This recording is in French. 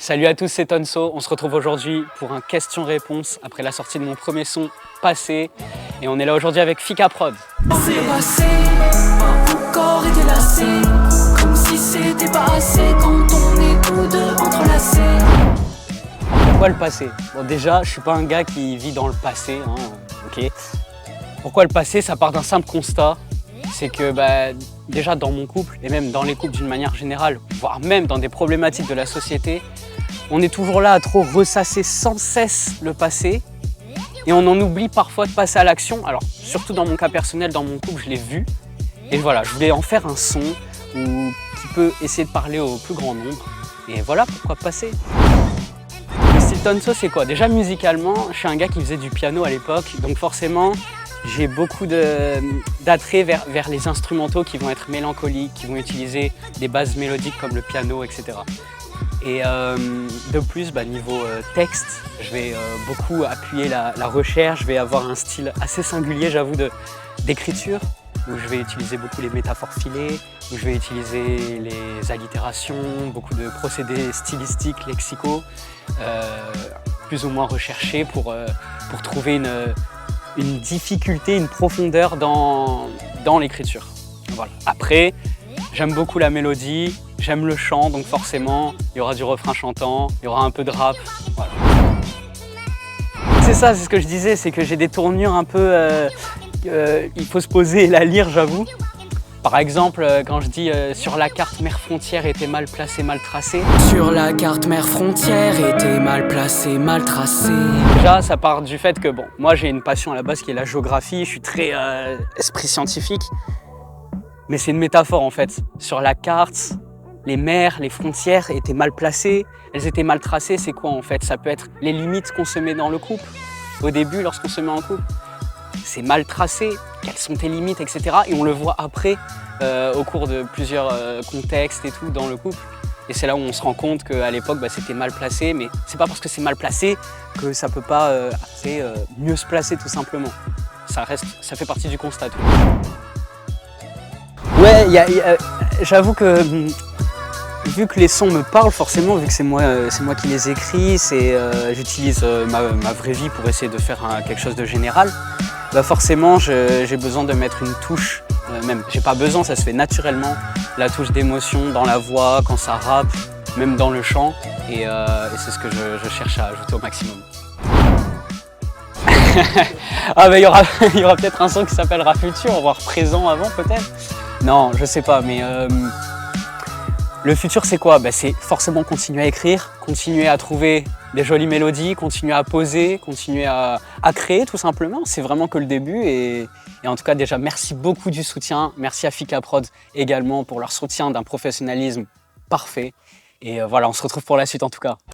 Salut à tous, c'est Tonso. On se retrouve aujourd'hui pour un question-réponse après la sortie de mon premier son, Passé. Et on est là aujourd'hui avec Fika Prod. C'est passé, mon corps était lassé, comme si c'était pas assez quand on est tous deux entrelacés. Pourquoi le passé? Bon, déjà, je suis pas un gars qui vit dans le passé, hein, ok. Pourquoi le passé? Ça part d'un simple constat, c'est que déjà dans mon couple, et même dans les couples d'une manière générale, voire même dans des problématiques de la société, on est toujours là à trop ressasser sans cesse le passé et on en oublie parfois de passer à l'action. Alors, surtout dans mon cas personnel, dans mon couple, je l'ai vu. Et voilà, je voulais en faire un son qui peut essayer de parler au plus grand nombre. Et voilà, pourquoi passer. Le style Tonso, c'est quoi? Déjà, musicalement, je suis un gars qui faisait du piano à l'époque, donc forcément, j'ai beaucoup d'attrait vers les instrumentaux qui vont être mélancoliques, qui vont utiliser des bases mélodiques comme le piano, etc. Et de plus, niveau texte, je vais beaucoup appuyer la recherche, je vais avoir un style assez singulier, j'avoue, d'écriture, où je vais utiliser beaucoup les métaphores filées, où je vais utiliser les allitérations, beaucoup de procédés stylistiques, lexicaux, plus ou moins recherchés pour trouver une difficulté, une profondeur dans l'écriture. Voilà. Après, j'aime beaucoup la mélodie, j'aime le chant, donc forcément, il y aura du refrain chantant, il y aura un peu de rap, voilà. C'est ça, c'est ce que je disais, c'est que j'ai des tournures un peu... il faut se poser et la lire, j'avoue. Par exemple, quand je dis sur la carte mer frontière était mal placée, mal tracée. Sur la carte mer frontière était mal placée, mal tracée. Déjà, ça part du fait que, moi j'ai une passion à la base qui est la géographie, je suis très esprit scientifique. Mais c'est une métaphore en fait. Sur la carte, les mers, les frontières étaient mal placées, elles étaient mal tracées. C'est quoi en fait? Ça peut être les limites qu'on se met dans le couple. Au début, lorsqu'on se met en couple, c'est mal tracé. Quelles sont tes limites, etc. Et on le voit après, au cours de plusieurs contextes et tout dans le couple. Et c'est là où on se rend compte qu'à l'époque, c'était mal placé. Mais c'est pas parce que c'est mal placé que ça peut pas mieux se placer tout simplement. Ça fait partie du constat. Tout. Ouais, j'avoue que vu que les sons me parlent forcément, vu que c'est moi qui les écris, j'utilise ma vraie vie pour essayer de faire quelque chose de général, forcément j'ai besoin de mettre une touche, même j'ai pas besoin, ça se fait naturellement, la touche d'émotion dans la voix, quand ça rappe, même dans le chant, et c'est ce que je cherche à ajouter au maximum. Il y aura peut-être un son qui s'appellera Futur, voire Présent avant peut-être. Non, je sais pas, mais le futur c'est quoi? C'est forcément continuer à écrire, continuer à trouver des jolies mélodies, continuer à poser, continuer à créer tout simplement. C'est vraiment que le début et en tout cas déjà merci beaucoup du soutien. Merci à Fika Prod également pour leur soutien d'un professionnalisme parfait. Et voilà, on se retrouve pour la suite en tout cas.